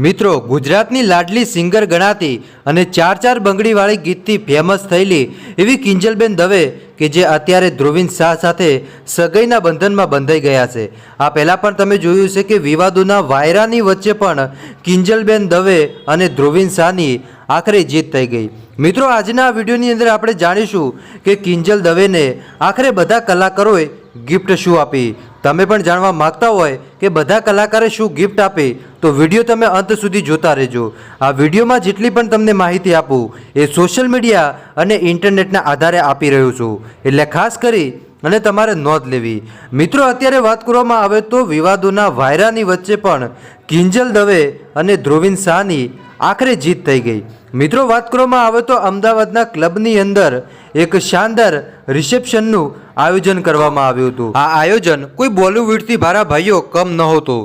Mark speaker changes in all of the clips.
Speaker 1: મિત્રો ગુજરાतની लाडली सिंगर गणाती અને ચાર ચાર બંગડીવાળી ગીતથી ફેમસ થયેલી એવી કિંજલબેન દવે કે જે અત્યારે ધ્રુવીન શાહ સાથે સગાઈના બંધનમાં બંધાઈ ગયા છે। આ પહેલાં પણ તમે જોયું છે કે વિવાદોના વાયરાની વચ્ચે પણ કિંજલબેન દવે અને ધ્રુવીન શાહની આખરે જીત થઈ ગઈ। મિત્રો આજના આ વિડીયોની અંદર આપણે જાણીશું કે કિંજલ દવેને આખરે બધા કલાકારોએ गिफ्ट शू आपी। तमे पण जाणवा मागता होय के बधा कलाकारे शू गिफ्ट आपी तो विडियो तमे अंत सुधी जोता रहेजो। आ विडियो में जेटली पण तमने माहिती आपू ए सोशल मीडिया अने इंटरनेटना आधारे आपी रह्यो छुं, एटले खास करी अने तमारे नोंध लेवी। मित्रों अत्यारे वात करवामां आवे तो विवादोना वायरानी वच्चे पण किंजल दवे अने ध्रुवीन शाहनी आखरे जीत थई गई। मित्रों बात करवामां आवे तो अमदावादना क्लबनी अंदर एक शानदार रिसेप्शनનું आयोजन करवामां આવ્યું હતું। આ આયોજન કોઈ બોલિવૂડથી ભારા ભાઈઓ કમ નહોતું।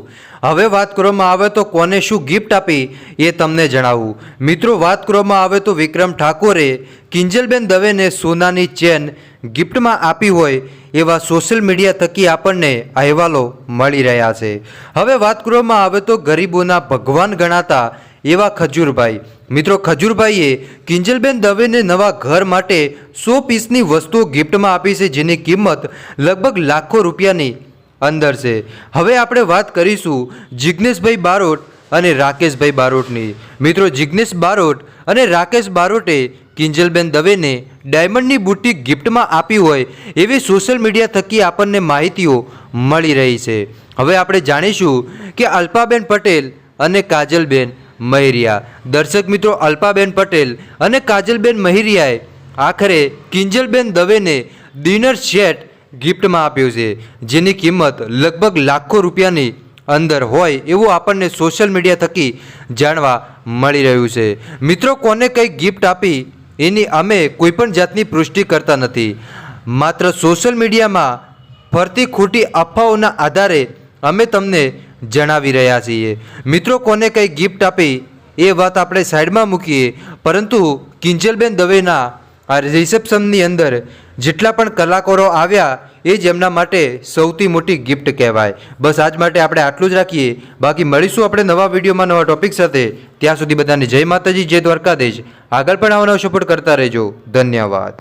Speaker 1: હવે વાત કરવામાં આવે તો કોને શું ગિફ્ટ આપી એ તમને જણાવું। મિત્રો વાત કરવામાં આવે તો વિક્રમ ઠાકોરે કિંજલબેન દવેને સોનાની ચેન ગિફ્ટમાં આપી હોય એવા સોશિયલ મીડિયા થકી આપણને અહેવાલો મળી રહ્યા છે। હવે વાત કરવામાં આવે તો ગરીબોના ભગવાન ગણાતા एवा खजूरभाई, मित्रों खजूरभाईए किंजलबेन दवेने नवा घर माटे 100 पीसनी वस्तुओं गिफ्ट में आपी है, जेनी किंमत लगभग लाखों रुपयानी अंदर से। हवे आपणे बात करीशुं जिग्नेश भाई बारोट अने राकेश भाई बारोटनी। मित्रों जिग्नेश बारोट अने राकेश बारोटे किंजलबेन दवेने डायमंडनी बूटी गिफ्ट में आपी होय एवी सोशल मीडिया थकी आपणने माहितीओ मळी रही छे। हवे आपणे जाणीशुं के अल्पाबेन पटेल अने काजलबेन महिरिया। दर्शक मित्रों अल्पाबेन पटेल अने Kajalben महिरियाए Akhare Kinjalben दवेने dinner set gift में आप्यो छे, जेनी किंमत लगभग लाखों रुपयानी अंदर होय एवुं आपणने सोशल मीडिया थकी जाणवा मळी रह्युं छे। मित्रों कोने कई गिफ्ट आपी एनी अमे कोईपण जातनी पुष्टि करता नथी, मात्र सोशल मीडिया में फरती खोटी अफवाओना आधारे अमे तमने जणावी रह्या छीए। मित्रों कोने कई गिफ्ट आपी ए वात आपणे साइड में मूकीए, परंतु किंजलबेन दवेना आ रिसेप्शननी अंदर जेटला पण कलाकारो आव्या ए ज एमना माटे सौथी मोटी गिफ्ट कहेवाय। बस आज माटे आपणे आटલું જ રાખીએ। बाकी મળીશું આપણે નવા વિડીયોમાં નવા ટોપિક સાથે। ત્યાં સુધી બધાને જય માતાજી, જય દ્વારકાધીશ। આગળ પણ આવો નવો સપોર્ટ કરતા રહેજો। ધન્યવાદ।